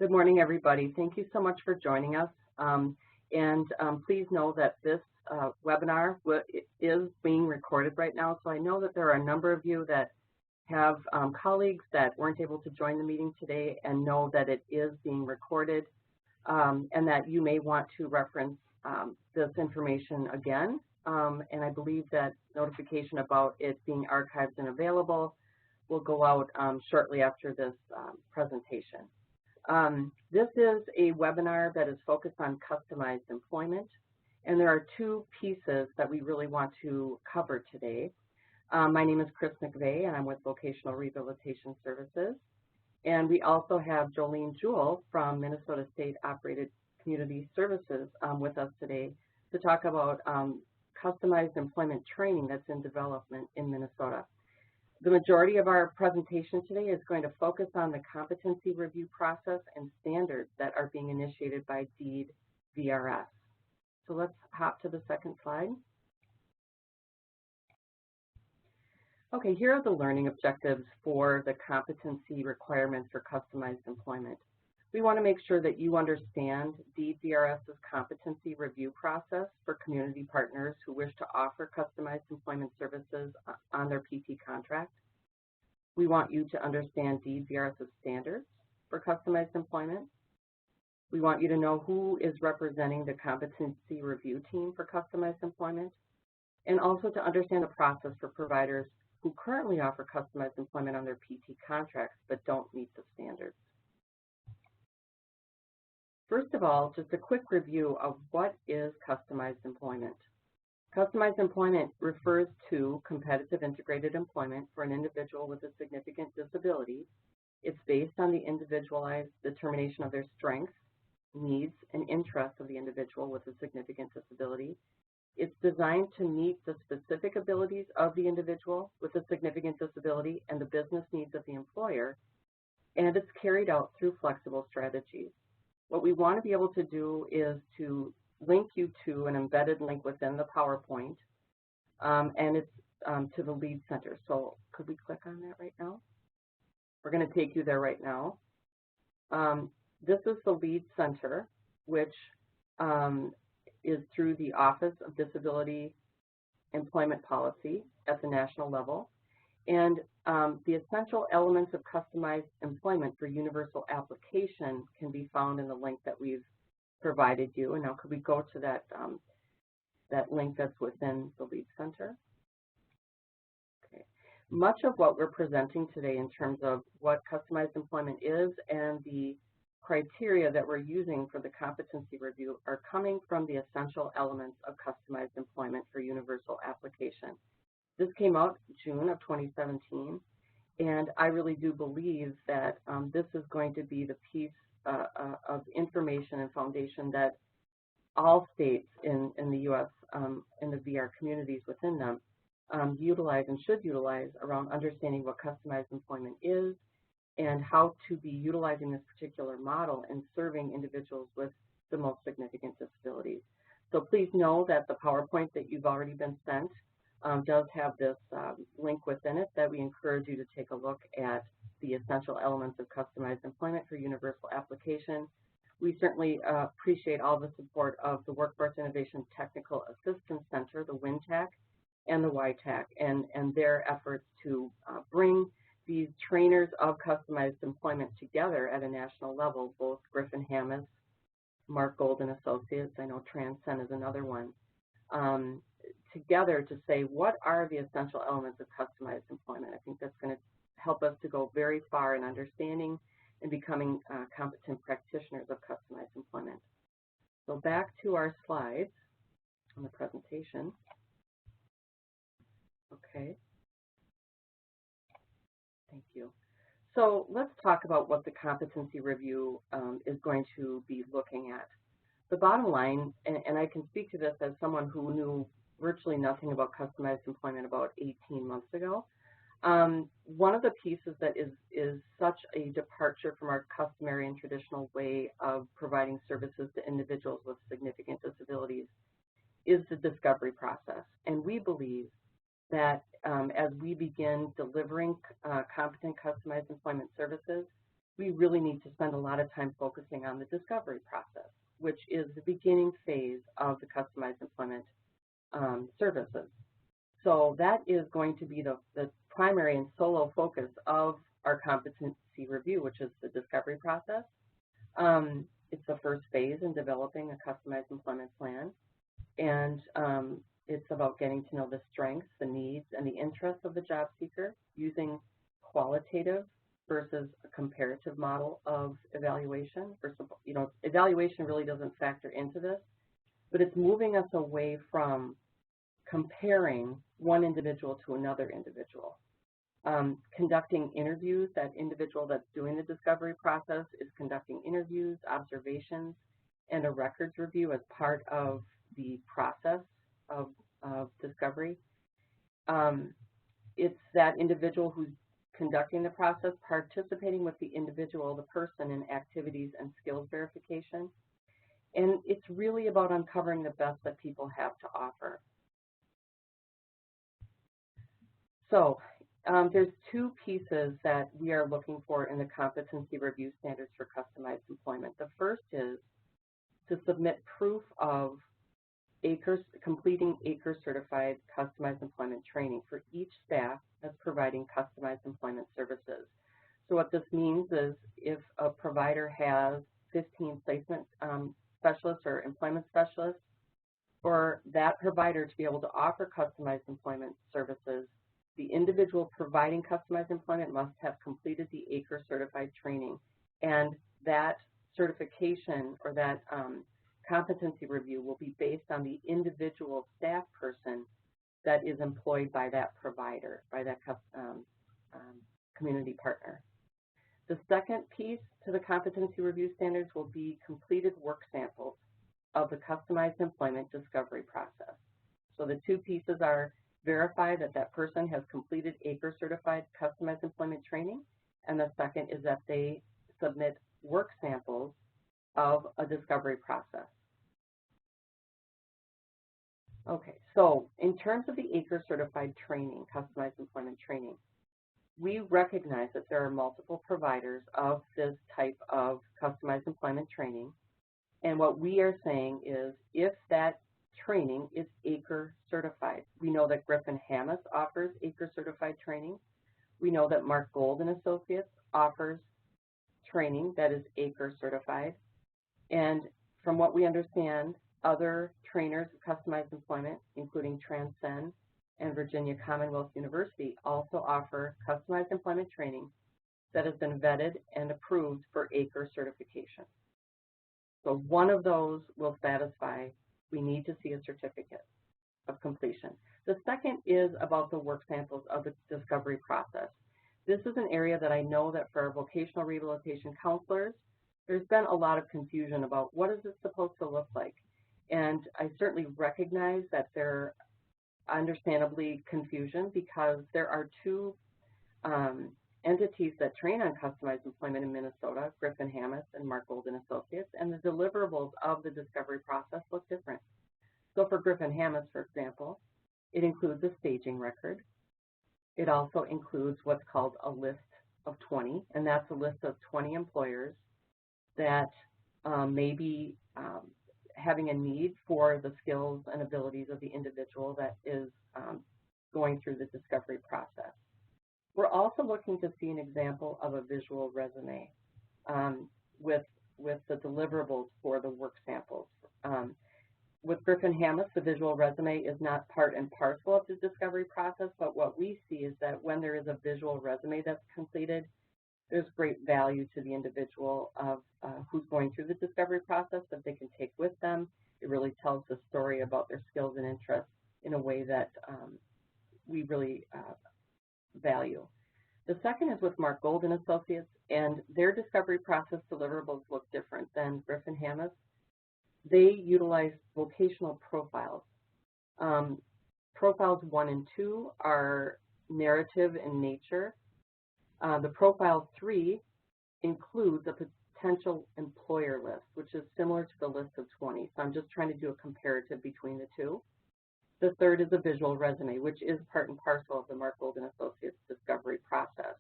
Good morning, everybody. Thank you so much for joining us. Please know that this webinar is being recorded right now. So I know that there are a number of you that have colleagues that weren't able to join the meeting today and know that it is being recorded and that you may want to reference this information again. And I believe that notification about it being archived and available will go out shortly after this presentation. This is a webinar that is focused on customized employment, and there are two pieces that we really want to cover today. My name is Chris McVeigh, and I'm with Vocational Rehabilitation Services. And we also have Jolene Jewell from Minnesota State Operated Community Services with us today to talk about customized employment training that's in development in Minnesota. The majority of our presentation today is going to focus on the competency review process and standards that are being initiated by DEED VRS. So let's hop to the second slide. Okay, here are the learning objectives for the competency requirements for customized employment. We want to make sure that you understand DEED VRS's competency review process for community partners who wish to offer customized employment services on their PT contract. We want you to understand DEED VRS's standards for customized employment. We want you to know who is representing the competency review team for customized employment, and also to understand the process for providers who currently offer customized employment on their PT contracts but don't meet the standards. First of all, just a quick review of what is customized employment. Customized employment refers to competitive integrated employment for an individual with a significant disability. It's based on the individualized determination of their strengths, needs, and interests of the individual with a significant disability. It's designed to meet the specific abilities of the individual with a significant disability and the business needs of the employer, and it's carried out through flexible strategies. What we want to be able to do is to link you to an embedded link within the PowerPoint, and it's to the LEAD Center. So could we click on that right now? We're going to take you there right now. This is the LEAD Center, which is through the Office of Disability Employment Policy at the national level. And the essential elements of customized employment for universal application can be found in the link that we've provided you. And now could we go to that, that link that's within the LEAD Center? Okay. Much of what we're presenting today in terms of what customized employment is and the criteria that we're using for the competency review are coming from the essential elements of customized employment for universal application. This came out June of 2017, and I really do believe that this is going to be the piece of information and foundation that all states in the U.S. And the VR communities within them utilize and should utilize around understanding what customized employment is and how to be utilizing this particular model in serving individuals with the most significant disabilities. So please know that the PowerPoint that you've already been sent does have this link within it that we encourage you to take a look at the essential elements of customized employment for universal application. We certainly appreciate all the support of the Workforce Innovation Technical Assistance Center, the WINTAC, and the YTAC, and their efforts to bring these trainers of customized employment together at a national level, both Griffin Hammes, Mark Gold and Associates, I know Transcend is another one, together to say what are the essential elements of customized employment. I think that's going to help us to go very far in understanding and becoming competent practitioners of customized employment. So back to our slides on the presentation. Okay. Thank you. So let's talk about what the competency review is going to be looking at. The bottom line, and I can speak to this as someone who knew virtually nothing about customized employment about 18 months ago. One of the pieces that is such a departure from our customary and traditional way of providing services to individuals with significant disabilities is the discovery process. And we believe that as we begin delivering competent customized employment services, we really need to spend a lot of time focusing on the discovery process, which is the beginning phase of the customized employment services. So that is going to be the primary and solo focus of our competency review, which is the discovery process. It's the first phase in developing a customized employment plan, and it's about getting to know the strengths, the needs, and the interests of the job seeker using qualitative versus a comparative model of evaluation. Evaluation really doesn't factor into this, but it's moving us away from comparing one individual to another individual. Conducting interviews, that individual that's doing the discovery process is conducting interviews, observations, and a records review as part of the process of discovery. It's that individual who's conducting the process, participating with the individual, the person, in activities and skills verification. And it's really about uncovering the best that people have to offer. So there's two pieces that we are looking for in the competency review standards for customized employment. The first is to submit proof of completing Acre Certified Customized Employment Training for each staff that's providing customized employment services. So what this means is if a provider has 15 placement specialists or employment specialists, for that provider to be able to offer customized employment services, the individual providing customized employment must have completed the Acre Certified Training, and that certification or that competency review will be based on the individual staff person that is employed by that provider, by that community partner. The second piece to the competency review standards will be completed work samples of the customized employment discovery process. So the two pieces are verify that that person has completed Acre Certified Customized Employment Training, and the second is that they submit work samples of a discovery process. Okay, so in terms of the Acre Certified Training, Customized Employment Training, we recognize that there are multiple providers of this type of customized employment training, and what we are saying is if that training is Acre certified. We know that Griffin Hammis offers Acre certified training. We know that Mark Gold and Associates offers training that is Acre certified. And from what we understand, other trainers of customized employment, including Transcend and Virginia Commonwealth University, also offer customized employment training that has been vetted and approved for Acre certification. So one of those will satisfy. We need to see a certificate of completion. The second is about the work samples of the discovery process. This is an area that I know that for our vocational rehabilitation counselors, there's been a lot of confusion about what is it supposed to look like. And I certainly recognize that there understandably confusion because there are two entities that train on customized employment in Minnesota, Griffin Hammis and Mark Gold and Associates, and the deliverables of the discovery process look different. So for Griffin Hammis, for example, it includes a staging record. It also includes what's called a list of 20, and that's a list of 20 employers that may be having a need for the skills and abilities of the individual that is going through the discovery process. We're also looking to see an example of a visual resume with the deliverables for the work samples. With Griffin Hammis, the visual resume is not part and parcel of the discovery process, but what we see is that when there is a visual resume that's completed, there's great value to the individual of who's going through the discovery process that they can take with them. It really tells the story about their skills and interests in a way that we really value. The second is with Mark Gold and Associates, and their discovery process deliverables look different than Griffin Hammis. They utilize vocational profiles. Profiles 1 and 2 are narrative in nature. The profile 3 includes a potential employer list, which is similar to the list of 20. So I'm just trying to do a comparative between the two. The third is a visual resume, which is part and parcel of the Mark Gold and Associates discovery process.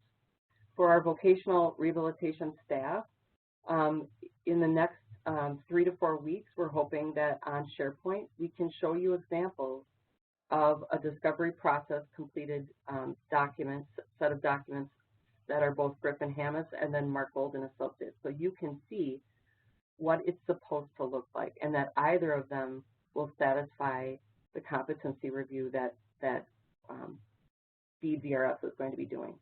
For our vocational rehabilitation staff, in the next 3 to 4 weeks, we're hoping that on SharePoint we can show you examples of a discovery process completed set of documents that are both Griffin Hammes and then Mark Gold and Associates. So you can see what it's supposed to look like, and that either of them will satisfy the competency review that VRS is going to be doing.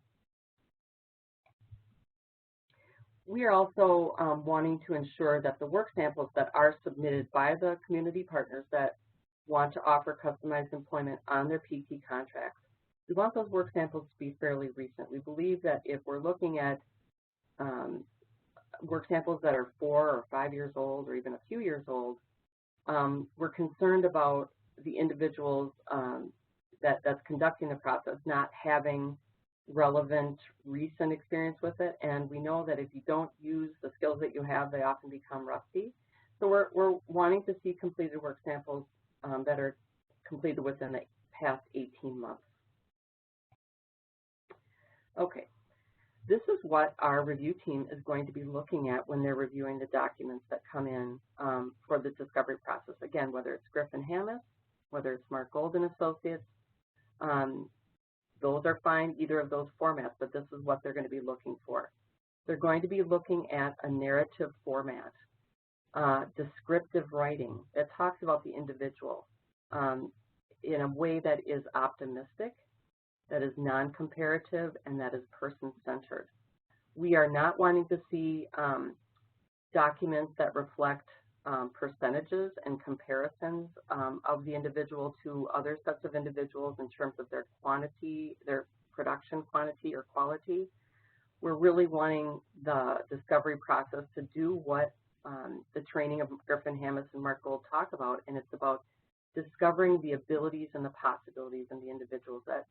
We are also wanting to ensure that the work samples that are submitted by the community partners that want to offer customized employment on their PT contracts, we want those work samples to be fairly recent. We believe that if we're looking at work samples that are 4 or 5 years old or even a few years old, we're concerned about the individuals that's conducting the process not having relevant recent experience with it, and we know that if you don't use the skills that you have, they often become rusty. So we're wanting to see completed work samples that are completed within the past 18 months. Okay, this is what our review team is going to be looking at when they're reviewing the documents that come in for the discovery process. Again, whether it's Griffin Hammes, whether it's Mark Gold and Associates, those are fine, either of those formats, but this is what they're going to be looking for. They're going to be looking at a narrative format, descriptive writing that talks about the individual in a way that is optimistic, that is non-comparative, and that is person-centered. We are not wanting to see documents that reflect percentages and comparisons of the individual to other sets of individuals in terms of their quantity, their production quantity or quality. We're really wanting the discovery process to do what the training of Griffin Hammes and Mark Gold talk about, and it's about discovering the abilities and the possibilities in the individuals that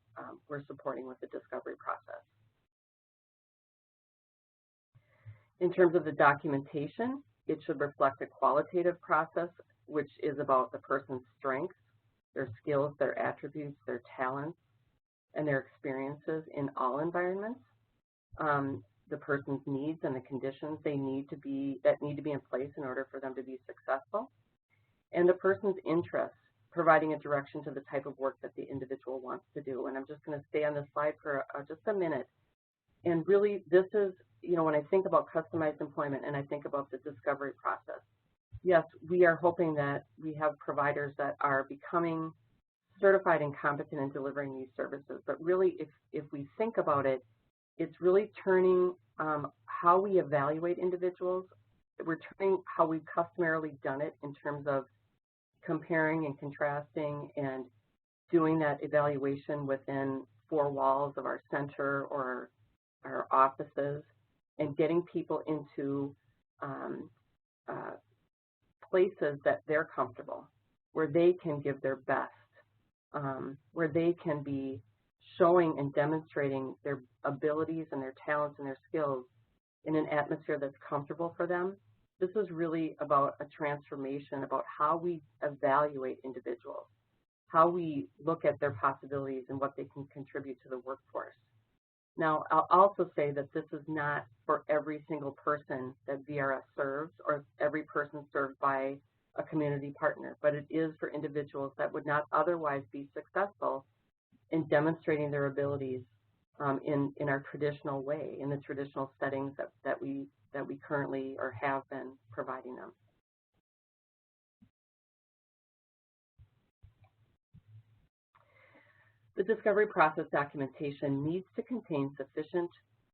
we're supporting with the discovery process. In terms of the documentation, it should reflect a qualitative process, which is about the person's strengths, their skills, their attributes, their talents, and their experiences in all environments, the person's needs and the conditions that need to be in place in order for them to be successful, and the person's interests, providing a direction to the type of work that the individual wants to do. And I'm just going to stay on this slide for just a minute. And really, this is, when I think about customized employment and I think about the discovery process, yes, we are hoping that we have providers that are becoming certified and competent in delivering these services. But really, if we think about it, it's really turning how we evaluate individuals. We're turning how we've customarily done it in terms of comparing and contrasting and doing that evaluation within 4 walls of our center or our offices, and getting people into places that they're comfortable, where they can give their best, where they can be showing and demonstrating their abilities and their talents and their skills in an atmosphere that's comfortable for them. This is really about a transformation about how we evaluate individuals, how we look at their possibilities and what they can contribute to the workforce. Now, I'll also say that this is not for every single person that VRS serves or every person served by a community partner, but it is for individuals that would not otherwise be successful in demonstrating their abilities in our traditional way, in the traditional settings that we currently or have been providing them. The discovery process documentation needs to contain sufficient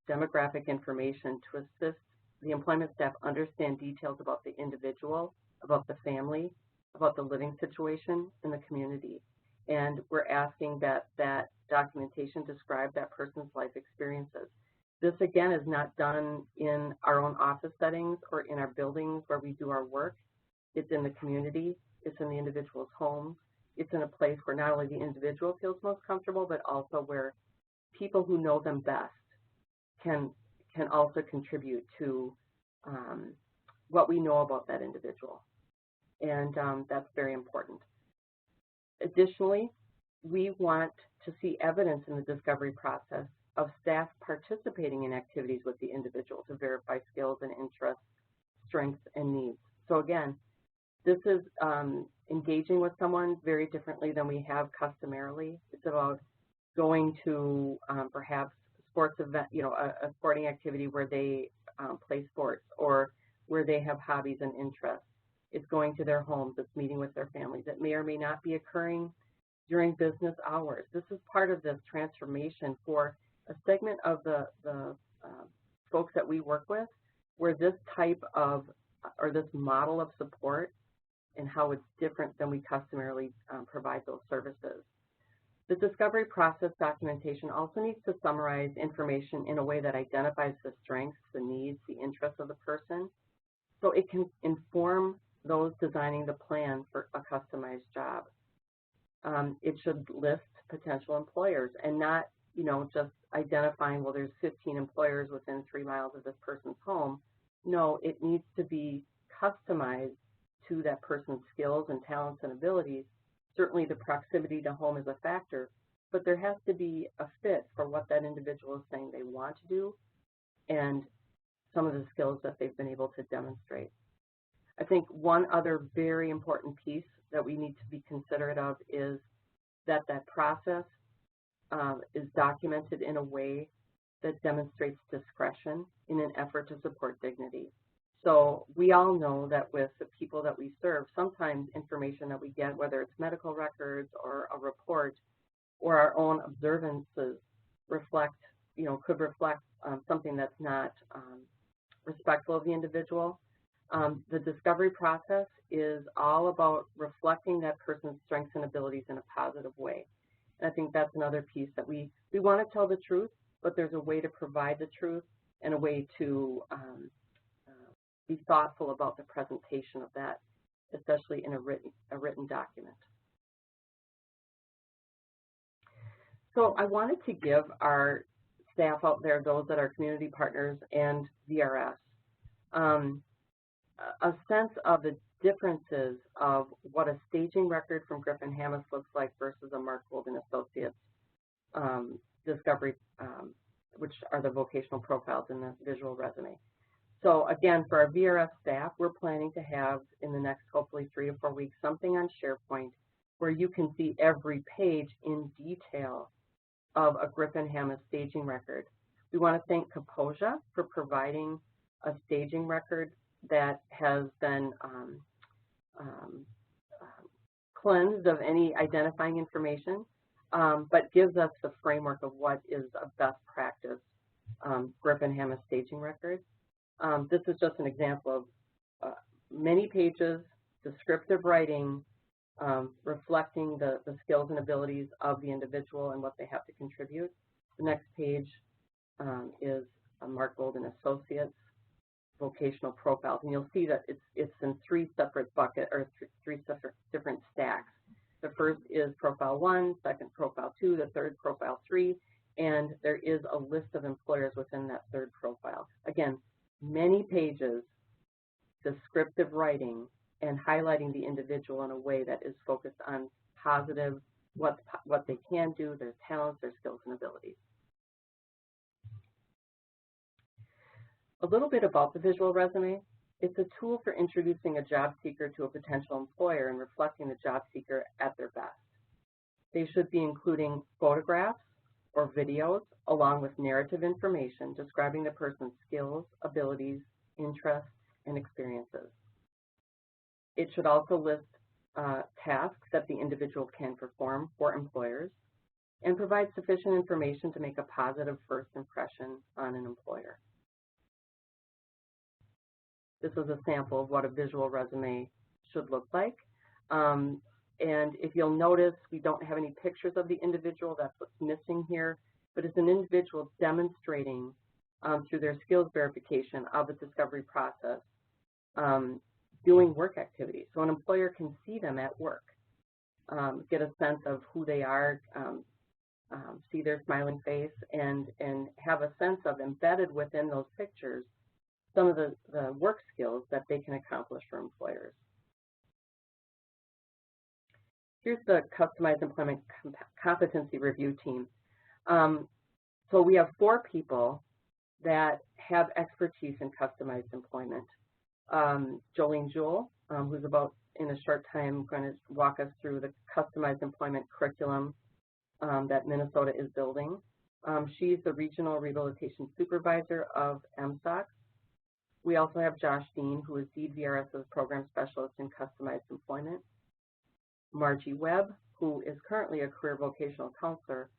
demographic information to assist the employment staff understand details about the individual, about the family, about the living situation in the community. And we're asking that that documentation describe that person's life experiences. This, again, is not done in our own office settings or in our buildings where we do our work. It's in the community. It's in the individual's homes. It's in a place where not only the individual feels most comfortable, but also where people who know them best can also contribute to what we know about that individual. And that's very important. Additionally, we want to see evidence in the discovery process of staff participating in activities with the individual to verify skills and interests, strengths, and needs. So again, this is engaging with someone very differently than we have customarily. It's about going to perhaps sports event, a sporting activity where they play sports or where they have hobbies and interests. It's going to their homes. It's meeting with their families. It may or may not be occurring during business hours. This is part of this transformation for a segment of the folks that we work with, where this type of, or this model of support and how it's different than we customarily provide those services. The discovery process documentation also needs to summarize information in a way that identifies the strengths, the needs, the interests of the person, so it can inform those designing the plan for a customized job. It should list potential employers and not, just identifying, well, there's 15 employers within 3 miles of this person's home. No, it needs to be customized to that person's skills and talents and abilities. Certainly the proximity to home is a factor, but there has to be a fit for what that individual is saying they want to do and some of the skills that they've been able to demonstrate. I think one other very important piece that we need to be considerate of is that that process is documented in a way that demonstrates discretion in an effort to support dignity. So we all know that with the people that we serve, sometimes information that we get, whether it's medical records or a report or our own observances, could reflect something that's not respectful of the individual. The discovery process is all about reflecting that person's strengths and abilities in a positive way. And I think that's another piece that we want to tell the truth, but there's a way to provide the truth and a way to be thoughtful about the presentation of that, especially in a written document. So I wanted to give our staff out there, those that are community partners and VRS, a sense of the differences of what a staging record from Griffin Hammis looks like versus a Mark Gold and Associates discovery, which are the vocational profiles in the visual resume. So again, for our VRS staff, we're planning to have in the next hopefully 3 to 4 weeks something on SharePoint where you can see every page in detail of a Griffin Hammis staging record. We want to thank Kaposia for providing a staging record that has been cleansed of any identifying information, but gives us the framework of what is a best practice Griffin Hammis staging record. This is just an example of many pages, descriptive writing, reflecting the skills and abilities of the individual and what they have to contribute. The next page is a Mark Gold and Associates vocational profiles, and you'll see that it's in 3 separate buckets or 3 separate different stacks. The first is profile 1, second profile 2, the third profile 3, and there is a list of employers within that third profile. Again, many pages, descriptive writing, and highlighting the individual in a way that is focused on positive, what they can do, their talents, their skills and abilities. A little bit about the visual resume. It's a tool for introducing a job seeker to a potential employer and reflecting the job seeker at their best. They should be including photographs or videos along with narrative information describing the person's skills, abilities, interests, and experiences. It should also list tasks that the individual can perform for employers and provide sufficient information to make a positive first impression on an employer. This is a sample of what a visual resume should look like. And if you'll notice, we don't have any pictures of the individual. That's what's missing here. But it's an individual demonstrating through their skills verification of the discovery process, doing work activities. So an employer can see them at work, get a sense of who they are, see their smiling face, and have a sense of embedded within those pictures some of the work skills that they can accomplish for employers. Here's the customized employment competency review team. So So we have 4 people that have expertise in customized employment. Jolene Jewell, who's about in a short time going to walk us through the customized employment curriculum that Minnesota is building. She's the Regional Rehabilitation Supervisor of MSOC. We also have Josh Dean, who is Deed VRS's Program Specialist in Customized Employment. Margie Webb, who is currently a career vocational counselor,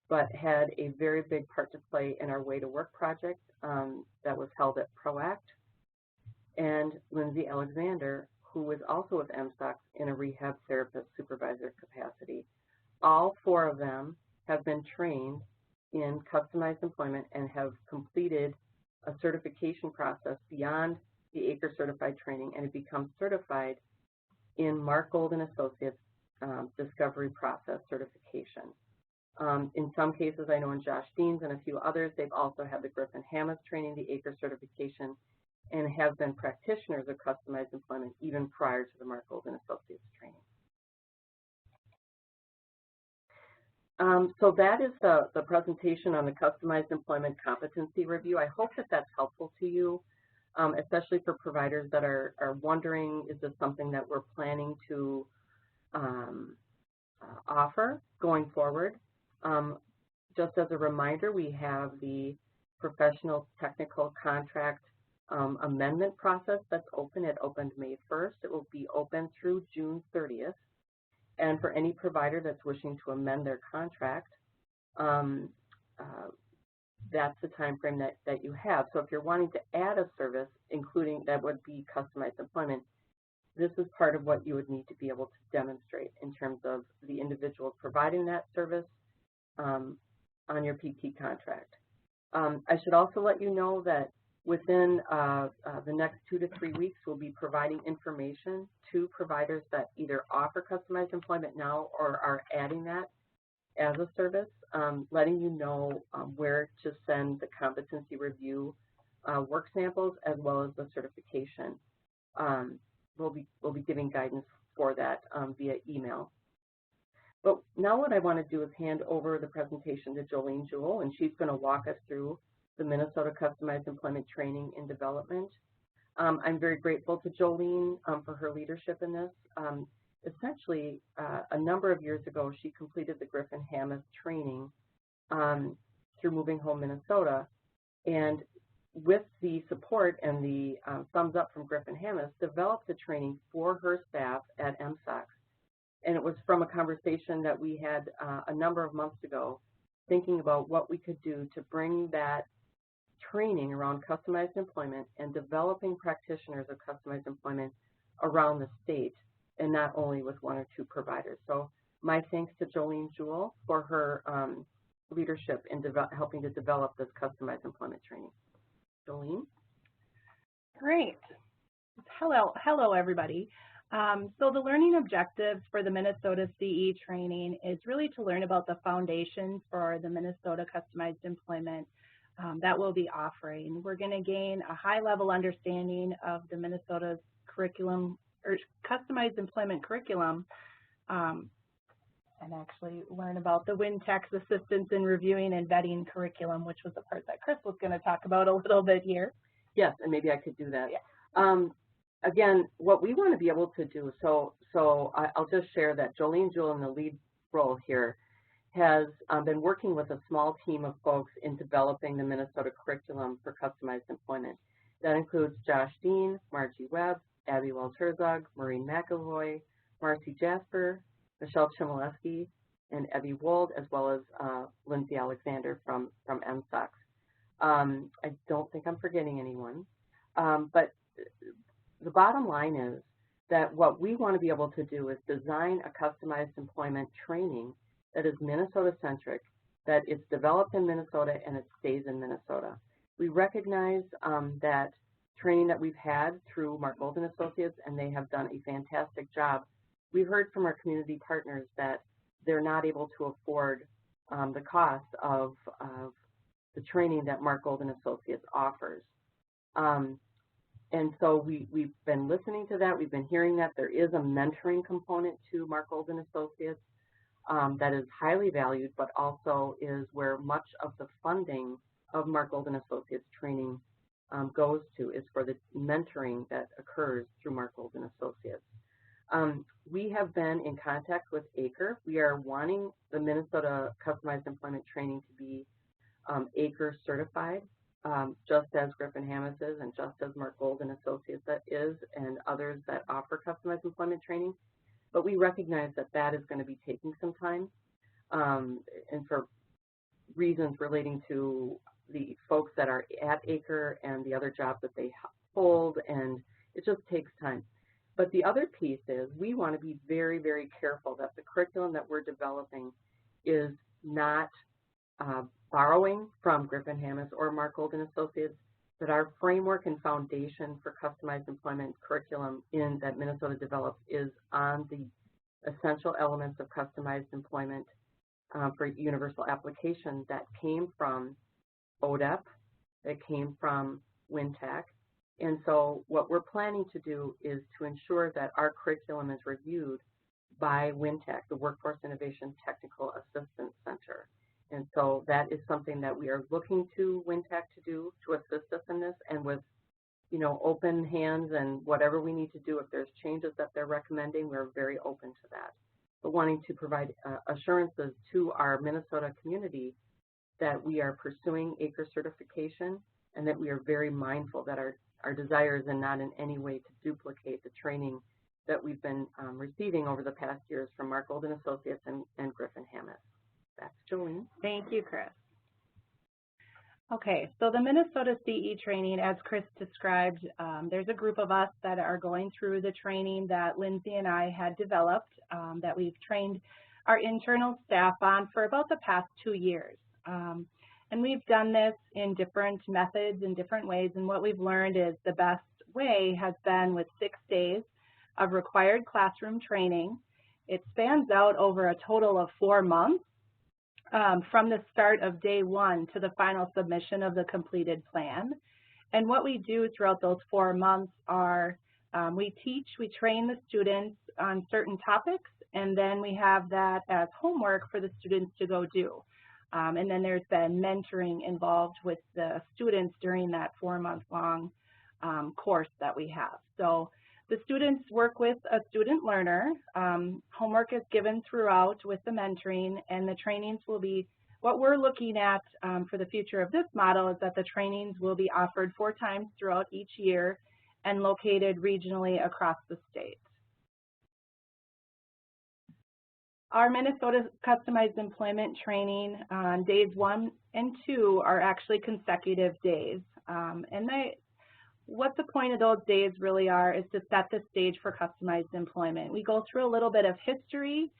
but had a very big part to play in our Way to Work project that was held at ProAct. And Lindsay Alexander, who is also with MSOC in a rehab therapist supervisor capacity. All 4 of them have been trained in customized employment and have completed a certification process beyond the Acre Certified training and have become certified in Mark Gold and Associates Discovery Process certification. In some cases, I know in Josh Dean's and a few others, they've also had the Griffin Hammes training, the Acre certification, and have been practitioners of customized employment even prior to the Mark Gold and Associates training. So that is the presentation on the customized employment competency review. I hope that that's helpful to you, especially for providers that are wondering, is this something that we're planning to offer going forward? Just as a reminder, we have the professional technical contract amendment process that's open. It opened May 1st. It will be open through June 30th. And for any provider that's wishing to amend their contract, that's the time frame that you have. So if you're wanting to add a service, including that would be customized employment, this is part of what you would need to be able to demonstrate in terms of the individual providing that service on your PT contract. I should also let you know that within the next 2 to 3 weeks, we'll be providing information to providers that either offer customized employment now or are adding that as a service, letting you know where to send the competency review work samples as well as the certification. We'll be giving guidance for that via email. But now what I want to do is hand over the presentation to Jolene Jewell, and she's going to walk us through the Minnesota Customized Employment Training and Development. I'm very grateful to Jolene for her leadership in this. Essentially, a number of years ago, she completed the Griffin Hammes training through Moving Home Minnesota, and with the support and the thumbs up from Griffin Hammes, developed the training for her staff at MSOC. And it was from a conversation that we had a number of months ago, thinking about what we could do to bring that training around customized employment and developing practitioners of customized employment around the state, and not only with 1 or 2 providers. So my thanks to Jolene Jewell for her leadership in helping to develop this customized employment training. Jolene? Great. Hello everybody. So the learning objectives for the Minnesota CE training is really to learn about the foundations for the Minnesota Customized Employment that we'll be offering. We're going to gain a high-level understanding of the Minnesota's curriculum, or Customized Employment curriculum, and actually learn about the WIN-TAX assistance in reviewing and vetting curriculum, which was the part that Chris was going to talk about a little bit here. Yes, and maybe I could do that. Yeah. Again, what we want to be able to do, so I'll just share that Jolene Jewell in the lead role here has been working with a small team of folks in developing the Minnesota curriculum for customized employment. That includes Josh Dean, Margie Webb, Abby Wells-Herzog, Maureen McElroy, Marcy Jasper, Michelle Chmielewski, and Evie Wold, as well as Lindsay Alexander from MSOC. I don't think I'm forgetting anyone, but the bottom line is that what we want to be able to do is design a customized employment training that is Minnesota-centric, that it's developed in Minnesota and it stays in Minnesota. We recognize that training that we've had through Mark Gold and Associates, and they have done a fantastic job. We've heard from our community partners that they're not able to afford the cost of the training that Mark Gold and Associates offers. And so we've been listening to that. We've been hearing that there is a mentoring component to Mark Gold and Associates. that is highly valued, but also is where much of the funding of Mark Golden Associates training goes to, is for the mentoring that occurs through Mark Golden Associates. We have been in contact with Acre. We are wanting the Minnesota Customized Employment Training to be Acre certified, just as Griffin Hammis is, and just as Mark Golden Associates is, and others that offer customized employment training. But we recognize that that is going to be taking some time, and for reasons relating to the folks that are at Acre and the other jobs that they hold, and it just takes time. But the other piece is we want to be very, very careful that the curriculum that we're developing is not borrowing from Griffin Hammis or Mark Golden Associates, that our framework and foundation for customized employment curriculum that Minnesota develops is on the essential elements of customized employment for universal application that came from ODEP, that came from WinTech. And so what we're planning to do is to ensure that our curriculum is reviewed by WinTech, the Workforce Innovation Technical Assistance Center. And so that is something that we are looking to WinTech to do, to assist us in this, and with, you know, open hands and whatever we need to do. If there's changes that they're recommending, we're very open to that. But wanting to provide assurances to our Minnesota community that we are pursuing Acre certification, and that we are very mindful that our desire is not in any way to duplicate the training that we've been receiving over the past years from Mark Golden Associates and Griffin Hammis. Back to Jolene. Thank you, Chris. Okay, so the Minnesota CE training, as Chris described, there's a group of us that are going through the training that Lindsay and I had developed, that we've trained our internal staff on for about the past 2 years. And we've done this in different methods and different ways, and what we've learned is the best way has been with 6 days of required classroom training. It spans out over a total of 4 months, from the start of day 1 to the final submission of the completed plan. And what we do throughout those 4 months are we train the students on certain topics, and then we have that as homework for the students to go do. And then there's been mentoring involved with the students during that 4-month-long course that we have. So the students work with a student learner. Homework is given throughout with the mentoring, and the trainings will be, what we're looking at for the future of this model is that the trainings will be offered 4 times throughout each year and located regionally across the state. Our Minnesota Customized Employment Training on days 1 and 2 are actually consecutive days. What the point of those days really are is to set the stage for customized employment. We go through a little bit of history,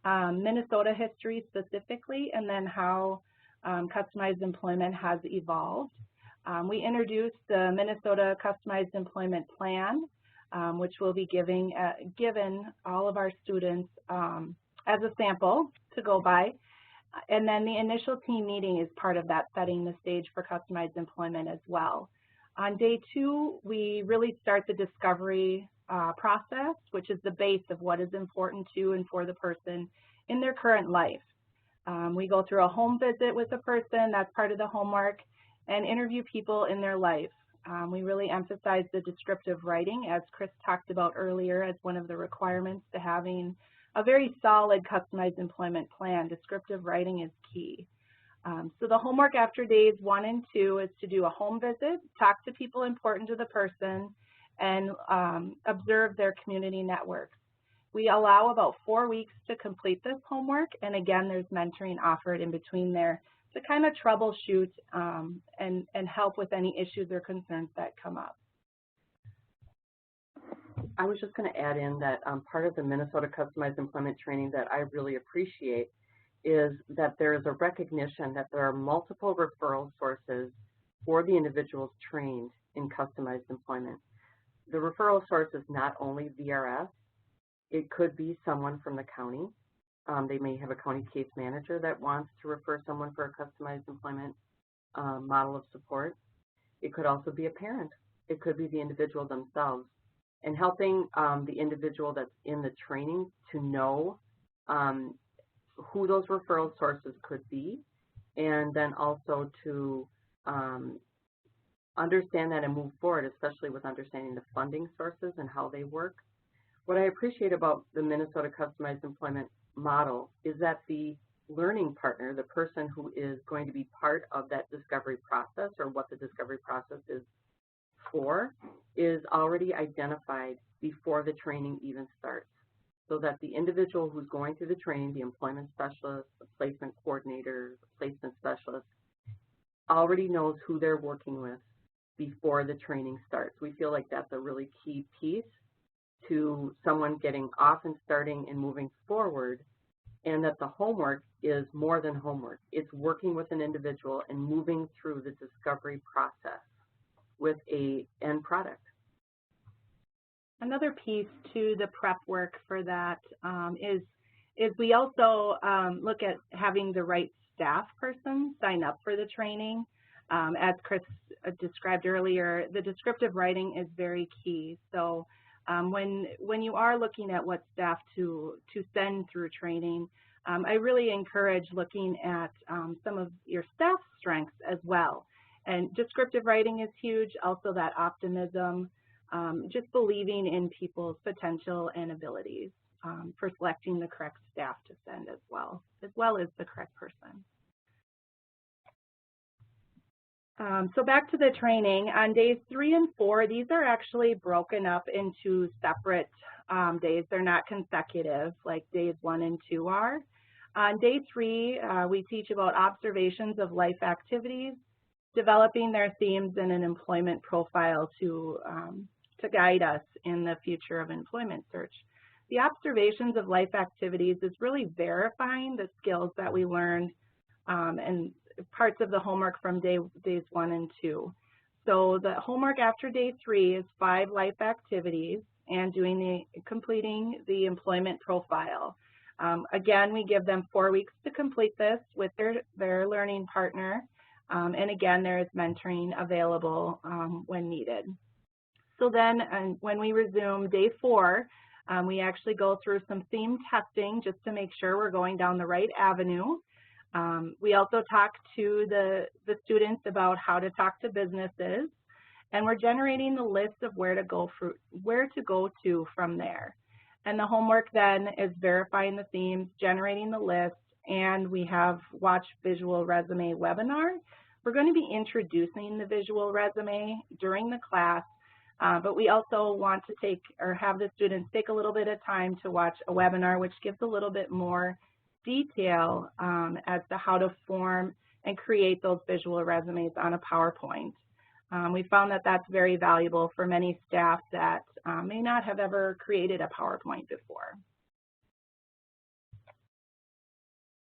Minnesota history specifically, and then how customized employment has evolved. We introduce the Minnesota Customized Employment Plan, which will be given all of our students as a sample to go by. And then the initial team meeting is part of that, setting the stage for customized employment as well. On day 2, we really start the discovery process, which is the base of what is important to and for the person in their current life. We go through a home visit with the person, that's part of the homework, and interview people in their life. We really emphasize the descriptive writing, as Chris talked about earlier, as one of the requirements to having a very solid customized employment plan. Descriptive writing is key. So the homework after days 1 and 2 is to do a home visit, talk to people important to the person, and observe their community networks. We allow about 4 weeks to complete this homework, and again, there's mentoring offered in between there to kind of troubleshoot and help with any issues or concerns that come up. I was just going to add in that part of the Minnesota Customized Employment Training that I really appreciate is that there is a recognition that there are multiple referral sources for the individuals trained in customized employment. The referral source is not only VRS, it could be someone from the county. They may have a county case manager that wants to refer someone for a customized employment model of support. It could also be a parent. It could be the individual themselves. And helping the individual that's in the training to know who those referral sources could be, and then also to understand that and move forward, especially with understanding the funding sources and how they work. What I appreciate about the Minnesota Customized Employment Model is that the learning partner, the person who is going to be part of that discovery process or what the discovery process is for, is already identified before the training even starts. So that the individual who's going through the training, the employment specialist, the placement coordinator, the placement specialist, already knows who they're working with before the training starts. We feel like that's a really key piece to someone getting off and starting and moving forward, and that the homework is more than homework. It's working with an individual and moving through the discovery process with an end product. Another piece to the prep work for that is we also look at having the right staff person sign up for the training. As Chris described earlier, the descriptive writing is very key. So when you are looking at what staff to send through training, I really encourage looking at some of your staff strengths as well. And descriptive writing is huge, also that optimism, just believing in people's potential and abilities for selecting the correct staff to send as well as the correct person. So back to the training, on days 3 and 4, these are actually broken up into separate days. They're not consecutive like days 1 and 2 are. On day 3, we teach about observations of life activities, developing their themes in an employment profile to guide us in the future of employment search. The observations of life activities is really verifying the skills that we learned and parts of the homework from days 1 and 2. So the homework after day 3 is 5 life activities and completing the employment profile. Again, we give them 4 weeks to complete this with their learning partner. And again, there is mentoring available when needed. So then when we resume day 4, we actually go through some theme testing just to make sure we're going down the right avenue. We also talk to the students about how to talk to businesses, and we're generating the list of where to go to from there. And the homework then is verifying the themes, generating the list, and we have Watch Visual Resume webinar. We're going to be introducing the visual resume during the class, but we also want to have the students take a little bit of time to watch a webinar, which gives a little bit more detail as to how to form and create those visual resumes on a PowerPoint. We found that that's very valuable for many staff that may not have ever created a PowerPoint before.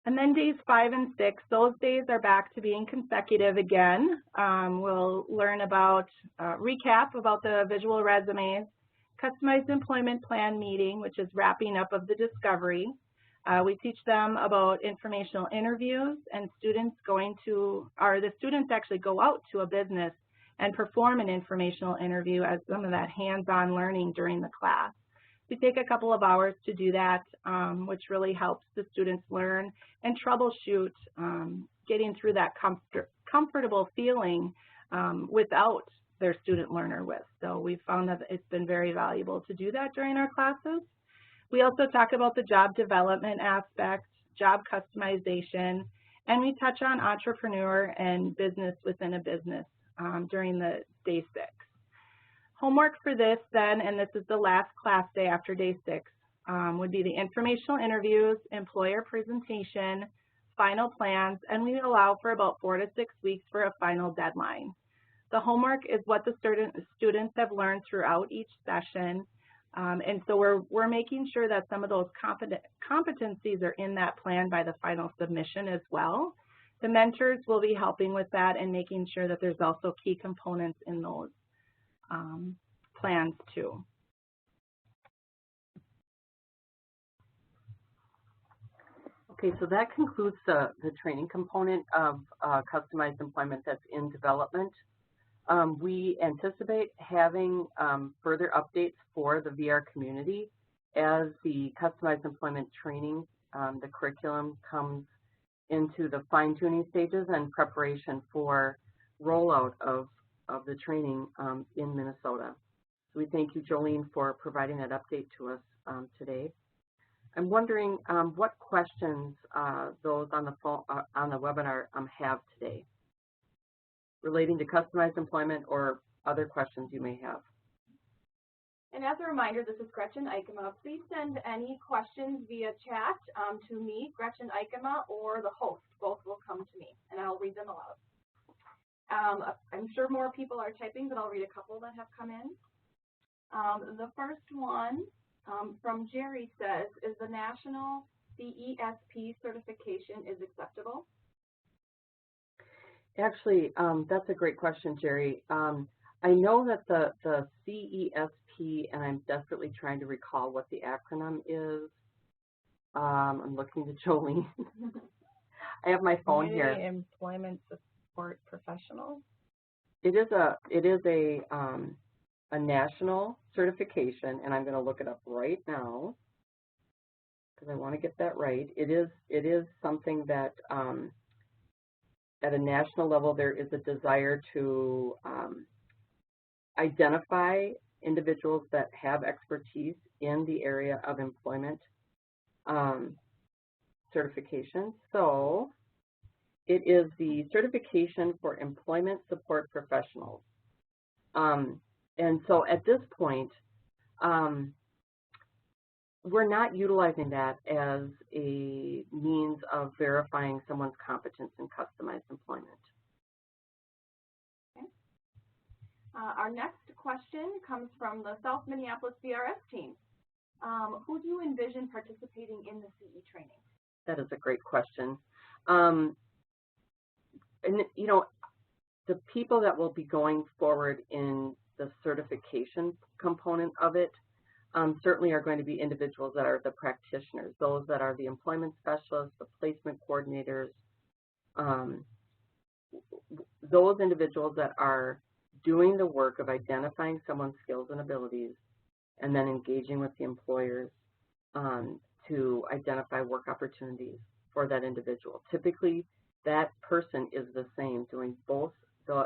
And then days 5 and 6, those days are back to being consecutive again. We'll learn about, recap about the visual resumes, customized employment plan meeting, which is wrapping up of the discovery. We teach them about informational interviews, and the students actually go out to a business and perform an informational interview as some of that hands-on learning during the class. We take a couple of hours to do that, which really helps the students learn and troubleshoot getting through that comfortable feeling without their student learner with. So we found that it's been very valuable to do that during our classes. We also talk about the job development aspect, job customization, and we touch on entrepreneur and business within a business during the day 6. Homework for this then, and this is the last class day after day 6, would be the informational interviews, employer presentation, final plans, and we allow for about 4 to 6 weeks for a final deadline. The homework is what the students have learned throughout each session, and so we're making sure that some of those competencies are in that plan by the final submission as well. The mentors will be helping with that and making sure that there's also key components in those plans too. Okay, so that concludes the training component of customized employment that's in development. We anticipate having further updates for the VR community as the customized employment training the curriculum comes into the fine-tuning stages and preparation for rollout of the training in Minnesota. So we thank you, Jolene, for providing that update to us today. I'm wondering what questions those on the phone, on the webinar have today relating to customized employment or other questions you may have. And as a reminder, this is Gretchen Ikema. Please send any questions via chat to me, Gretchen Ikema, or the host. Both will come to me, and I'll read them aloud. I'm sure more people are typing, but I'll read a couple that have come in. The first one from Jerry says, is the national CESP certification is acceptable? Actually, that's a great question, Jerry. I know that the CESP, and I'm desperately trying to recall what the acronym is. I'm looking to Jolene. I have my phone here. Employment Support Professional. It is a national certification, and I'm going to look it up right now because I want to get that right. It is something that at a national level there is a desire to identify individuals that have expertise in the area of employment certification. So it is the Certification for Employment Support Professionals. And so at this point, we're not utilizing that as a means of verifying someone's competence in customized employment. Okay. Our next question comes from the South Minneapolis VRS team. Who do you envision participating in the CE training? That is a great question. And you know, the people that will be going forward in the certification component of it certainly are going to be individuals that are the practitioners, those that are the employment specialists, the placement coordinators, those individuals that are doing the work of identifying someone's skills and abilities and then engaging with the employers to identify work opportunities for that individual. Typically, that person is the same, doing both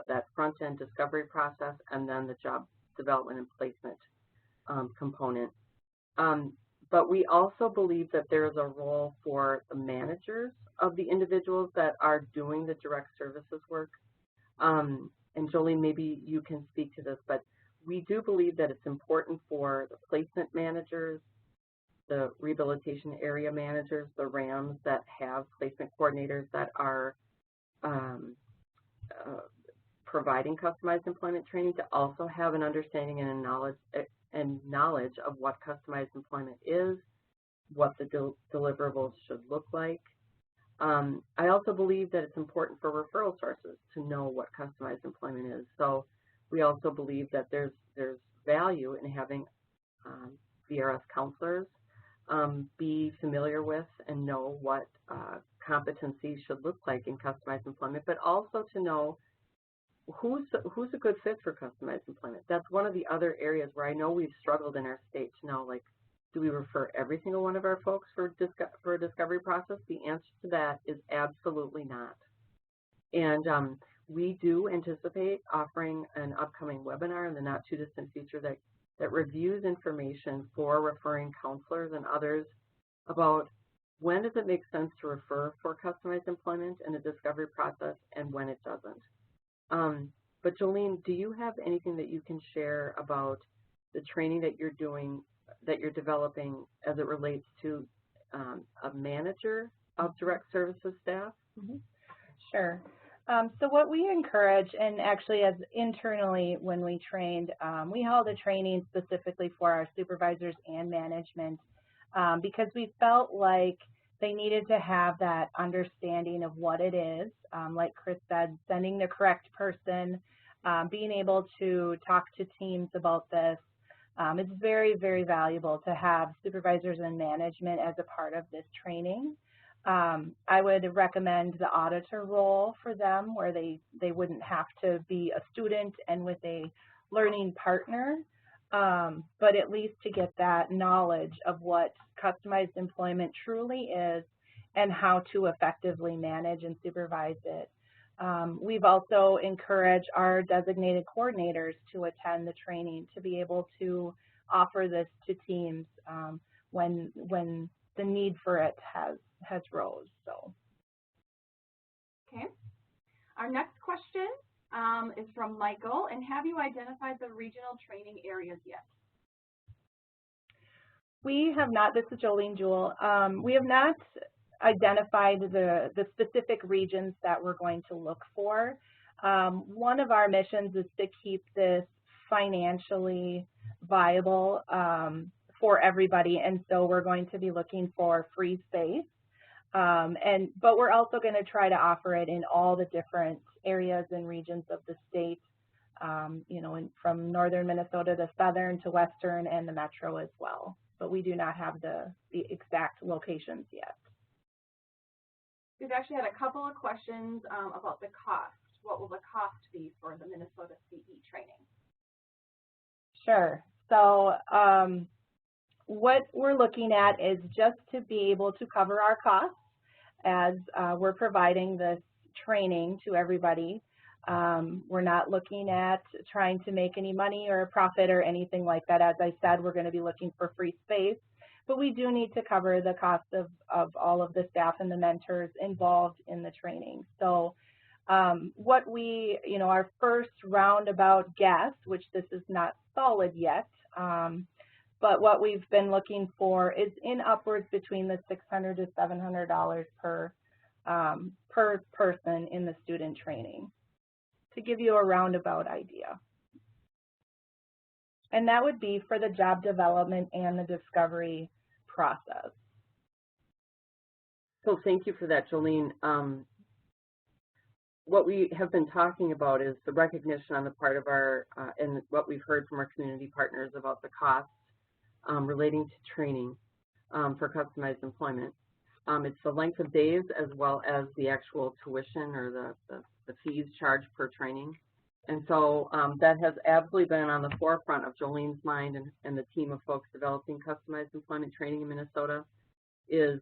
that front-end discovery process and then the job development and placement component. But we also believe that there is a role for the managers of the individuals that are doing the direct services work. And Jolene, maybe you can speak to this, but we do believe that it's important for the placement managers, the rehabilitation area managers, the RAMs that have placement coordinators that are providing customized employment training to also have an understanding and a knowledge of what customized employment is, what the deliverables should look like. I also believe that it's important for referral sources to know what customized employment is. So we also believe that there's value in having VRS counselors be familiar with and know what competencies should look like in customized employment, but also to know who's a good fit for customized employment. That's one of the other areas where I know we've struggled in our state to know, like, do we refer every single one of our folks for a discovery process? The answer to that is absolutely not. And we do anticipate offering an upcoming webinar in the not too distant future that reviews information for referring counselors and others about when does it make sense to refer for customized employment in a discovery process and when it doesn't. But Jolene, do you have anything that you can share about the training that you're doing, that you're developing as it relates to a manager of direct services staff? Mm-hmm. Sure. So what we encourage, and actually as internally when we trained, we held a training specifically for our supervisors and management because we felt like they needed to have that understanding of what it is, like Chris said, sending the correct person, being able to talk to teams about this. It's very, very valuable to have supervisors and management as a part of this training. I would recommend the auditor role for them where they wouldn't have to be a student and with a learning partner. but at least to get that knowledge of what customized employment truly is and how to effectively manage and supervise it. We've also encouraged our designated coordinators to attend the training to be able to offer this to teams when the need for it has rose. So. Okay. Our next question is from Michael, and have you identified the regional training areas yet? We have not. This is Jolene Jewell. We have not identified the specific regions that we're going to look for. One of our missions is to keep this financially viable for everybody, and so we're going to be looking for free space. But we're also going to try to offer it in all the different areas and regions of the state, you know, from northern Minnesota to southern to western and the metro as well. But we do not have the exact locations yet. We've actually had a couple of questions about the cost. What will the cost be for the Minnesota CE training? Sure. So what we're looking at is just to be able to cover our costs as we're providing this training to everybody. We're not looking at trying to make any money or a profit or anything like that. As I said, we're going to be looking for free space, but we do need to cover the cost of all of the staff and the mentors involved in the training. So what we, you know, our first roundabout guess, which this is not solid yet, but what we've been looking for is in upwards between the $600 to $700 per person in the student training, to give you a roundabout idea. And that would be for the job development and the discovery process. So thank you for that, Jolene. What we have been talking about is the recognition on the part of our, and what we've heard from our community partners about the costs relating to training for customized employment. It's the length of days as well as the actual tuition or the fees charged per training. And so that has absolutely been on the forefront of Jolene's mind and the team of folks developing customized employment training in Minnesota is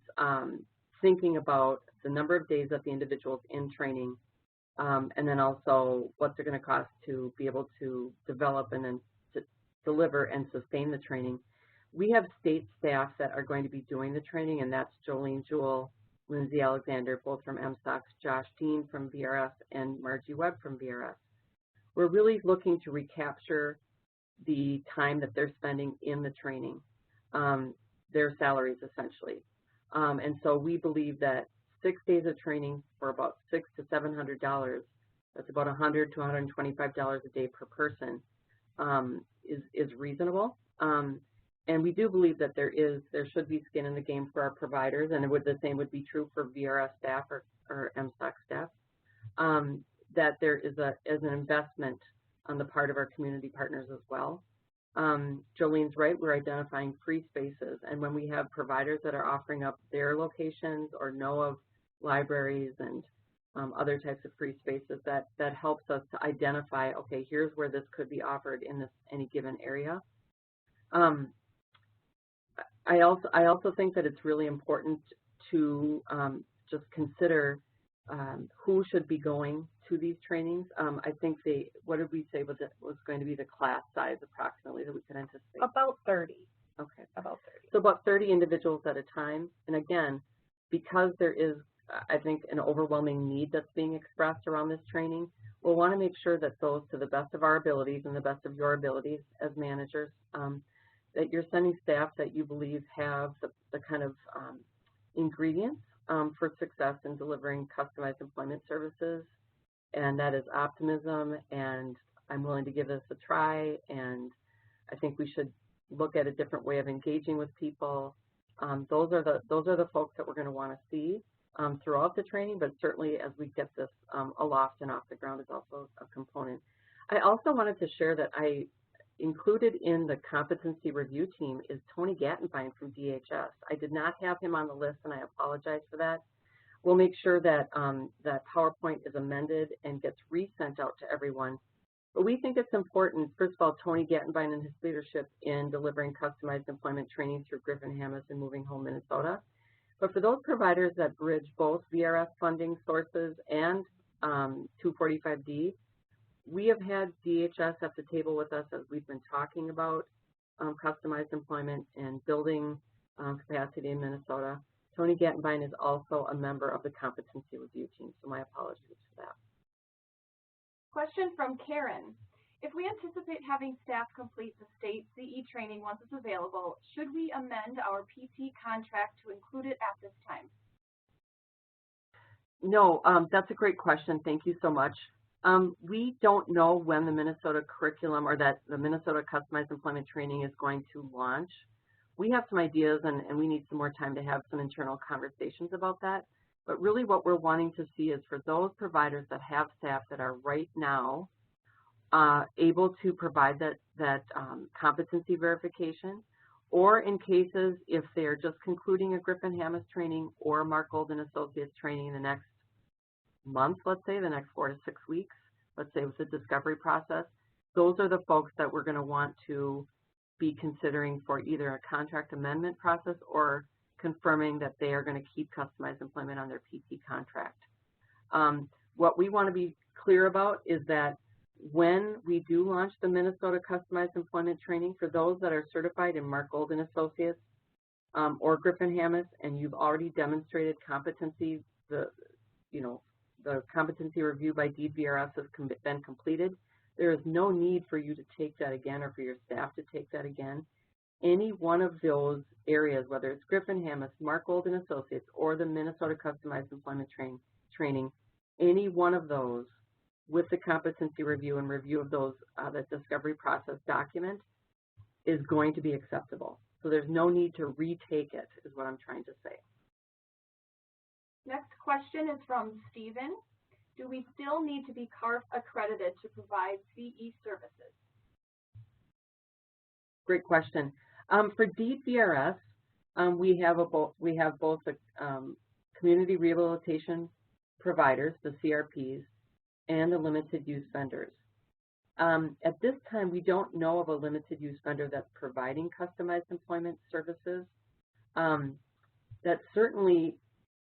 thinking about the number of days that the individual's in training, and then also what's it going to cost to be able to develop and then to deliver and sustain the training. We have state staff that are going to be doing the training, and that's Jolene Jewell, Lindsay Alexander, both from MSOX, Josh Dean from VRF, and Margie Webb from VRF. We're really looking to recapture the time that they're spending in the training, their salaries essentially. And so we believe that 6 days of training for about $600 to $700, that's about $100 to $125 a day per person, is reasonable. And we do believe that there should be skin in the game for our providers, and the same would be true for VRS staff or MSOC staff, that there is an investment on the part of our community partners as well. Jolene's right, we're identifying free spaces, and when we have providers that are offering up their locations or know of libraries and other types of free spaces, that helps us to identify, okay, here's where this could be offered in any given area. I also think that it's really important to just consider who should be going to these trainings. I think what did we say was going to be the class size approximately that we could anticipate? About 30. Okay. About 30. So about 30 individuals at a time. And again, because there is, I think, an overwhelming need that's being expressed around this training, we'll want to make sure that those, to the best of our abilities and the best of your abilities as managers, that you're sending staff that you believe have the kind of ingredients for success in delivering customized employment services, and that is optimism and I'm willing to give this a try, and I think we should look at a different way of engaging with people. Those are the folks that we're going to want to see throughout the training, but certainly as we get this aloft and off the ground is also a component. I also wanted to share that I included in the competency review team is Tony Gattenbein from DHS. I did not have him on the list, and I apologize for that. We'll make sure that that PowerPoint is amended and gets resent out to everyone But we think it's important, first of all, Tony Gattenbein and his leadership in delivering customized employment training through Griffin Hammes and Moving Home Minnesota. But for those providers that bridge both VRS funding sources and 245D, we have had DHS at the table with us as we've been talking about customized employment and building capacity in Minnesota. Tony Gattenbein is also a member of the competency review team, so my apologies for that. Question from Karen. If we anticipate having staff complete the state CE training once it's available, should we amend our PT contract to include it at this time? No, that's a great question. Thank you so much. We don't know when the Minnesota curriculum or that the Minnesota Customized Employment Training is going to launch. We have some ideas and we need some more time to have some internal conversations about that. But really what we're wanting to see is for those providers that have staff that are right now able to provide that competency verification, or in cases if they're just concluding a Griffin Hammes training or Mark Gold and Associates training in the next month, let's say, the next 4 to 6 weeks, let's say with the discovery process, those are the folks that we're going to want to be considering for either a contract amendment process or confirming that they are going to keep customized employment on their PT contract. What we want to be clear about is that when we do launch the Minnesota Customized Employment Training, for those that are certified in Mark Gold and Associates or Griffin Hammes, and you've already demonstrated competency, the competency review by DVRS has been completed, there is no need for you to take that again or for your staff to take that again. Any one of those areas, whether it's Griffin Hammes, Mark Gold and Associates, or the Minnesota Customized Employment Training, any one of those with the competency review and review of those that discovery process document is going to be acceptable. So there's no need to retake it, is what I'm trying to say. Next question is from Stephen. Do we still need to be CARF accredited to provide CE services? Great question. For DVRS, we have both the community rehabilitation providers, the CRPs, and the limited use vendors. At this time, we don't know of a limited use vendor that's providing customized employment services. That certainly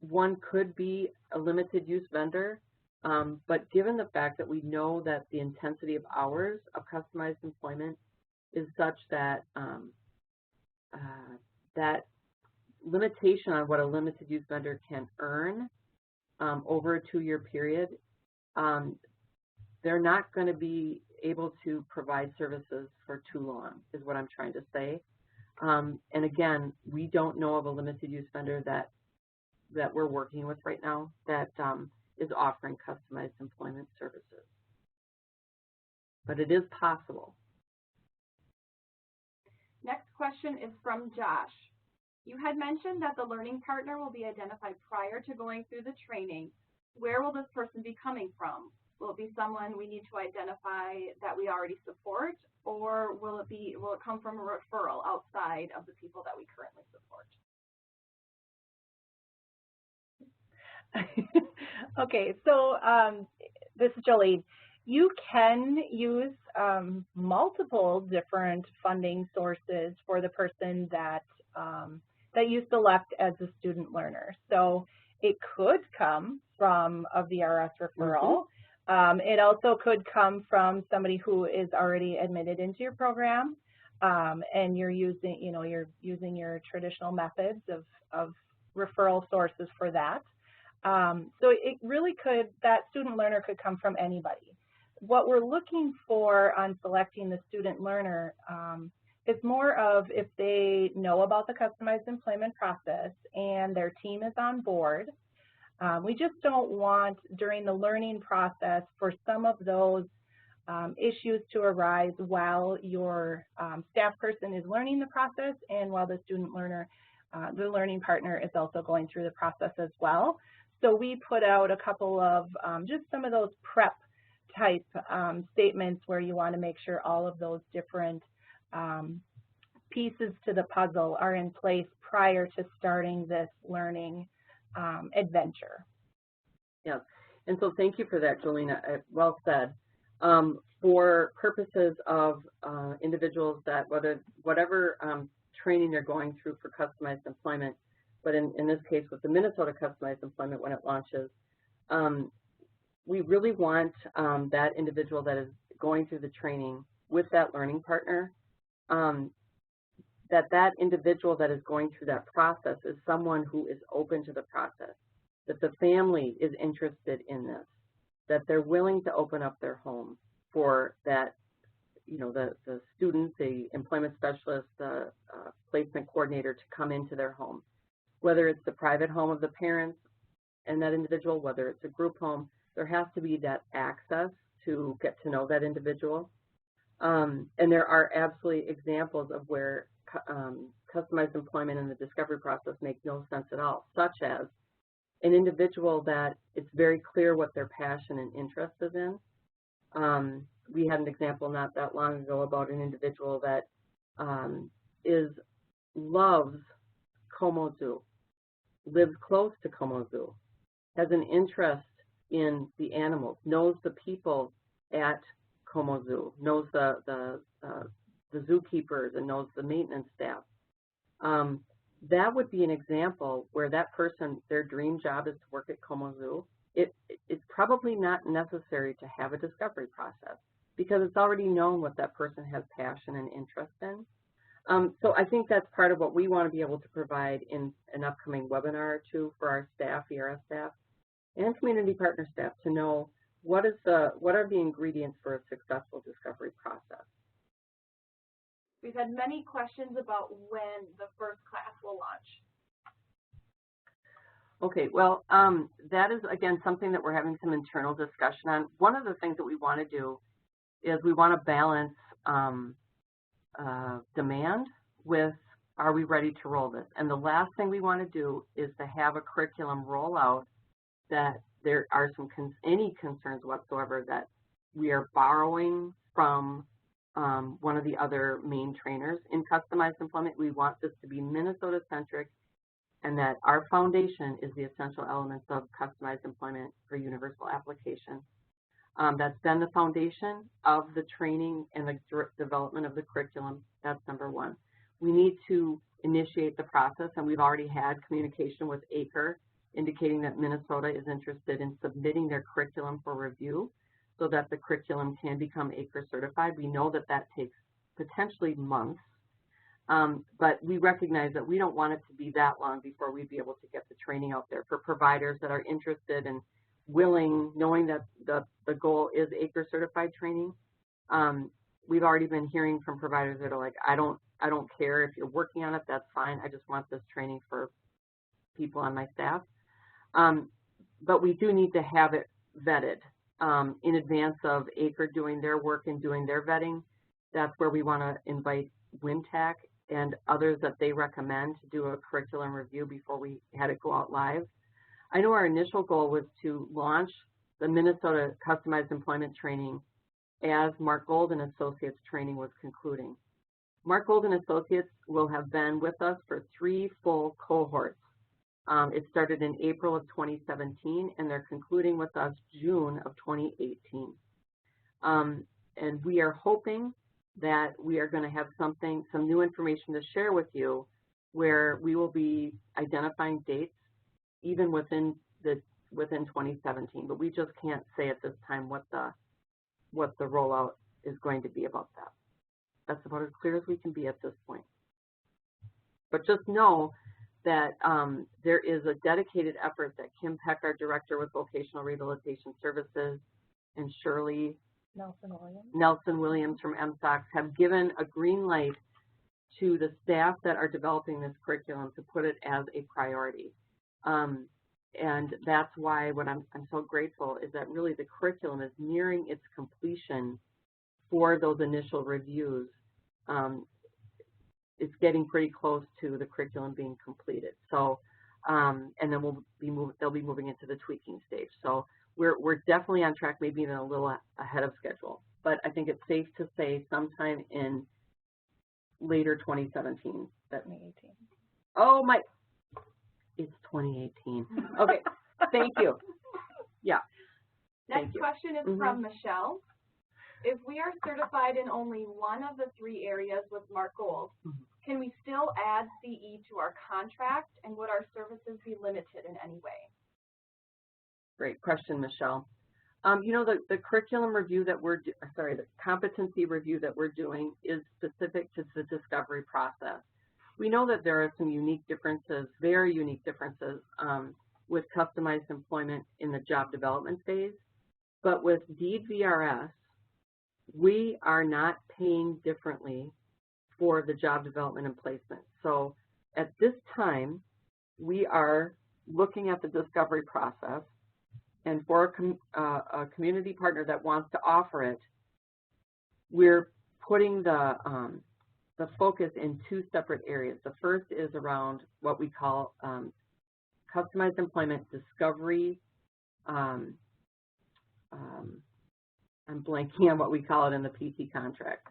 one could be a limited use vendor, but given the fact that we know that the intensity of hours of customized employment is such that that limitation on what a limited use vendor can earn over a 2-year period, they're not going to be able to provide services for too long, is what I'm trying to say. And again, we don't know of a limited use vendor that we're working with right now that is offering customized employment services. But it is possible. Next question is from Josh. You had mentioned that the learning partner will be identified prior to going through the training. Where will this person be coming from? Will it be someone we need to identify that we already support, or will it come from a referral outside of the people that we currently support? Okay, so this is Jolene. You can use multiple different funding sources for the person that you select as a student learner. So it could come from a VRS referral. It also could come from somebody who is already admitted into your program, and you're using your traditional methods of referral sources for that. So it really could, that student learner could come from anybody. What we're looking for on selecting the student learner is more of if they know about the customized employment process and their team is on board. We just don't want during the learning process for some of those issues to arise while your staff person is learning the process and while the student learner, the learning partner is also going through the process as well. So we put out a couple of just some of those prep type statements where you want to make sure all of those different pieces to the puzzle are in place prior to starting this learning adventure. Yeah, and so thank you for that, Jolena. Well said. For purposes of individuals that whatever training they're going through for customized employment, but in this case with the Minnesota customized employment when it launches, we really want that individual that is going through the training with that learning partner, that individual that is going through that process is someone who is open to the process, that the family is interested in this, that they're willing to open up their home for that, the student, the employment specialist, the placement coordinator to come into their home. Whether it's the private home of the parents and that individual, whether it's a group home, there has to be that access to get to know that individual. And there are absolutely examples of where customized employment and the discovery process make no sense at all, such as an individual that it's very clear what their passion and interest is in. We had an example not that long ago about an individual that loves Como Zoo, lives close to Como Zoo, has an interest in the animals, knows the people at Como Zoo, knows the zookeepers and knows the maintenance staff. That would be an example where that person, their dream job is to work at Como Zoo. It's probably not necessary to have a discovery process because it's already known what that person has passion and interest in. So I think that's part of what we want to be able to provide in an upcoming webinar or two for our staff, ERS staff, and community partner staff to know what are the ingredients for a successful discovery process. We've had many questions about when the first class will launch. Okay, well, that is, again, something that we're having some internal discussion on. One of the things that we want to do is we want to balance demand with, are we ready to roll this? And the last thing we want to do is to have a curriculum roll out that there are any concerns whatsoever that we are borrowing from one of the other main trainers in customized employment. We want this to be Minnesota-centric, and that our foundation is the essential elements of customized employment for universal application. That's been the foundation of the training and the development of the curriculum. That's number one. We need to initiate the process, and we've already had communication with Acre indicating that Minnesota is interested in submitting their curriculum for review so that the curriculum can become Acre certified. We know that that takes potentially months, but we recognize that we don't want it to be that long before we'd be able to get the training out there for providers that are interested and willing, knowing that the goal is Acre certified training. We've already been hearing from providers that are like, I don't care if you're working on it, that's fine. I just want this training for people on my staff. But we do need to have it vetted in advance of Acre doing their work and doing their vetting. That's where we want to invite WinTAC and others that they recommend to do a curriculum review before we had it go out live. I know our initial goal was to launch the Minnesota Customized Employment Training as Mark Gold and Associates training was concluding. Mark Gold and Associates will have been with us for 3 full cohorts. It started in April of 2017, and they're concluding with us June of 2018. And we are hoping that we are going to have some new information to share with you where we will be identifying dates even within 2017, but we just can't say at this time what the rollout is going to be about that. That's about as clear as we can be at this point. But just know that there is a dedicated effort that Kim Peck, our director with Vocational Rehabilitation Services, and Shirley Nelson Williams from MSOX have given a green light to the staff that are developing this curriculum to put it as a priority. And that's why what I'm so grateful is that really the curriculum is nearing its completion for those initial reviews. It's getting pretty close to the curriculum being completed. So, and then they'll be moving into the tweaking stage. So we're definitely on track, maybe even a little ahead of schedule. But I think it's safe to say sometime in later 2017. 2018. Oh my, it's 2018. Okay, thank you. Yeah. Next question is from Michelle. If we are certified in only one of the 3 areas with Mark Gold, can we still add CE to our contract, and would our services be limited in any way? Great question, Michelle. You know, the curriculum review that the competency review that we're doing is specific to the discovery process. We know that there are some unique differences, very unique differences, with customized employment in the job development phase, but with DEED VRS, we are not paying differently for the job development and placement. So at this time, we are looking at the discovery process, and for a community partner that wants to offer it, we're putting the focus in 2 separate areas. The first is around what we call customized employment discovery. I'm blanking on what we call it in the PT contract,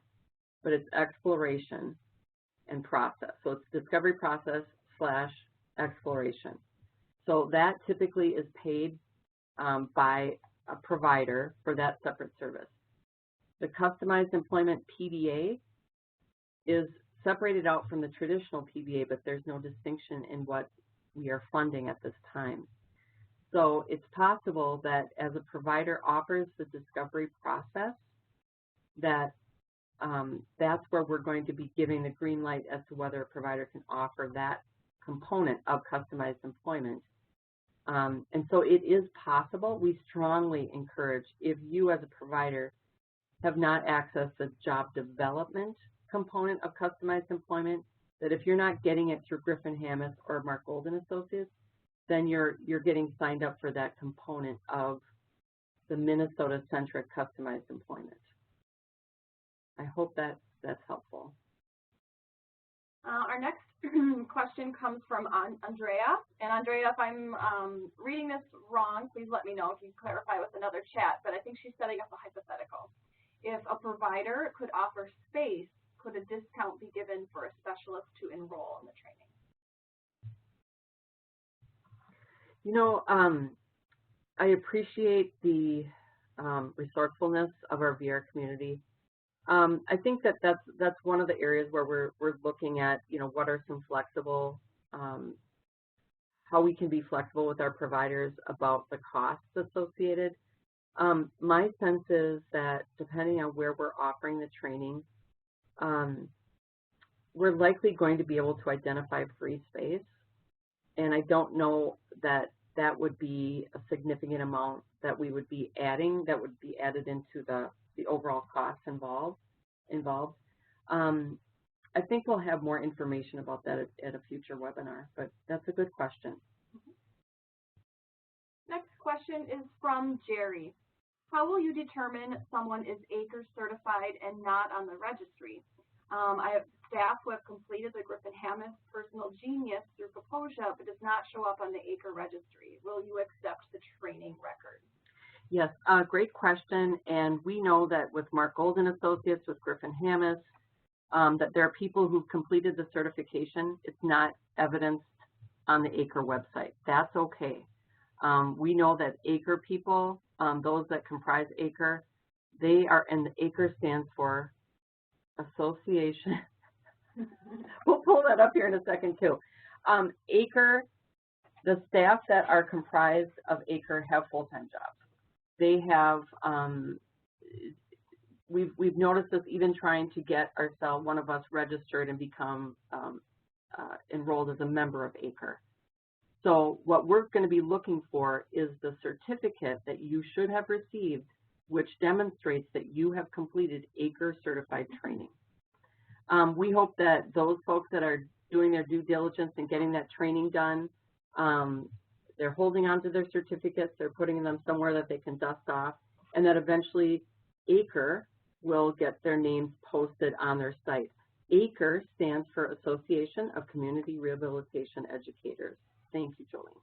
but it's exploration and process. So it's discovery process / exploration. So that typically is paid by a provider for that separate service. The customized employment PBA is separated out from the traditional PBA, but there's no distinction in what we are funding at this time. So it's possible that as a provider offers the discovery process, that that's where we're going to be giving the green light as to whether a provider can offer that component of customized employment. And so it is possible. We strongly encourage, if you as a provider have not accessed the job development component of customized employment, that if you're not getting it through Griffin Hammis or Mark Gold & Associates, then you're getting signed up for that component of the Minnesota-centric customized employment. I hope that's helpful. Our next question comes from Andrea. And Andrea, if I'm reading this wrong, please let me know if you clarify with another chat, but I think she's setting up a hypothetical. If a provider could offer space, could a discount be given for a specialist to enroll in the training? You know, I appreciate the resourcefulness of our VR community. I think that's one of the areas where we're looking at, you know, what are some flexible, how we can be flexible with our providers about the costs associated. My sense is that depending on where we're offering the training, we're likely going to be able to identify free space, and I don't know that that would be a significant amount that we would be adding, that would be added into the overall costs involved. I think we'll have more information about that at a future webinar, but that's a good question. Next question is from Jerry. How will you determine someone is Acre certified and not on the registry? I have staff who have completed the Griffin Hammis Personal Genius through Composure, but does not show up on the Acre registry. Will you accept the training record? Yes, great question. And we know that with Mark Gold & Associates, with Griffin Hammis, that there are people who've completed the certification. It's not evidenced on the Acre website. That's okay. We know that Acre people, those that comprise Acre, they are, and the Acre stands for Association. We'll pull that up here in a second too. Acre, the staff that are comprised of Acre have full-time jobs. They have, we've noticed this even trying to get ourselves, one of us, registered and become enrolled as a member of Acre. So what we're going to be looking for is the certificate that you should have received, which demonstrates that you have completed Acre certified training. We hope that those folks that are doing their due diligence and getting that training done, they're holding on to their certificates, they're putting them somewhere that they can dust off, and that eventually Acre will get their names posted on their site. Acre stands for Association of Community Rehabilitation Educators. Thank you, Jolene.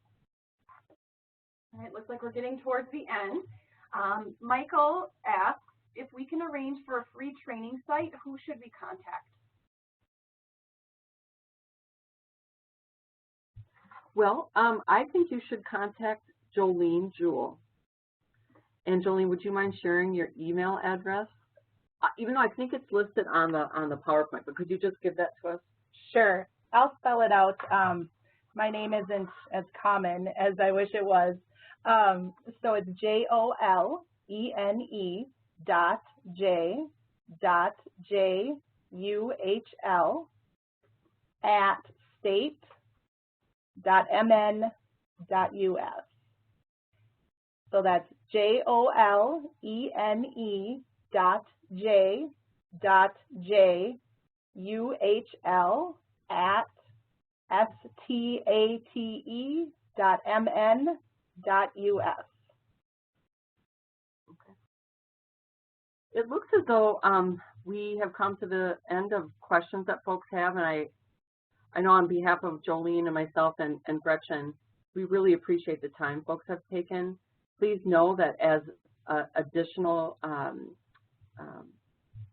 All right, looks like we're getting towards the end. Michael asks, if we can arrange for a free training site, who should we contact? Well, I think you should contact Jolene Jewell. And Jolene, would you mind sharing your email address even though I think it's listed on the PowerPoint, but could you just give that to us? Sure. I'll spell it out. My name isn't as common as I wish it was. So it's jolene.j.juhl@state.mn.us. So that's jolene.j.juhl@state.mn.us. It looks as though we have come to the end of questions that folks have, and I know on behalf of Jolene and myself and Gretchen, we really appreciate the time folks have taken. Please know that as additional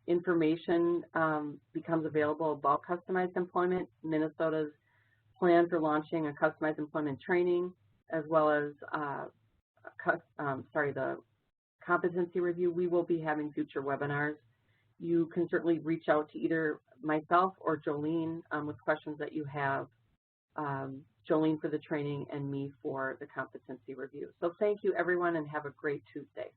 information becomes available about customized employment, Minnesota's plan for launching a customized employment training, as well as the competency review, we will be having future webinars. You can certainly reach out to either myself or Jolene with questions that you have, Jolene for the training and me for the competency review. So thank you, everyone, and have a great Tuesday.